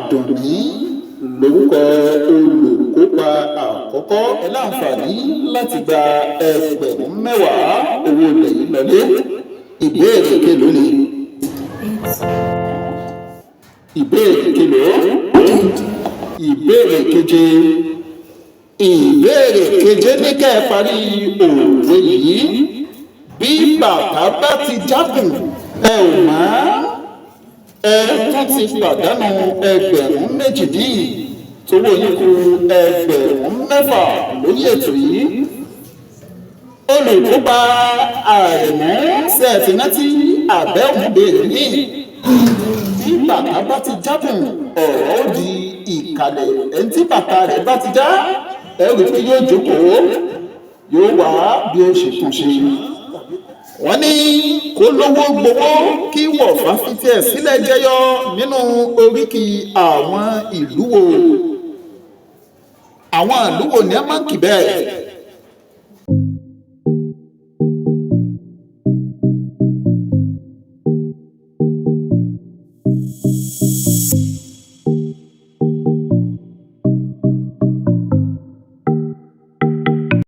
Àdùnní lórúkọ olùkópa àkọ́kọ́. Ẹ láǹfààní láti gba ẹgbẹ̀rún 10 owó ilẹ̀ yìí lọlé. Ìbéèrè kélòó ni? Ìbéèrè kélòó? Ìbéèrè keje. Ìbéèrè keje ní kẹ́ ẹ parí òwe yìí. Bí bàtà bá ti jákùn ẹ ò mọ̀ ẹ tún ti pàdánù ẹgbẹ̀rún 2 dín tówó yín kù ẹgbẹ̀rún 6 lórí ètò yìí. Olùkópa Àrẹ̀mú ṣètìrántí àbẹ̀wò béèrè yìí. Bí bàtà bá ti jákùn ọ̀rọ̀ ó di ìkàlẹ̀. Ẹni tí bàtà rẹ̀ bá ti já ẹ rí i pé yóò jókòó yóò wá bí ó ṣe tún ṣe. Wọ́n ní kó lówó gbowó kí wọ̀fà fi tiẹ̀ sílẹ̀ jẹyọ nínú oríkì àwọn ìlú wo. Àwọn ìlú wo ni ẹ máa ń kì bẹ́ẹ̀?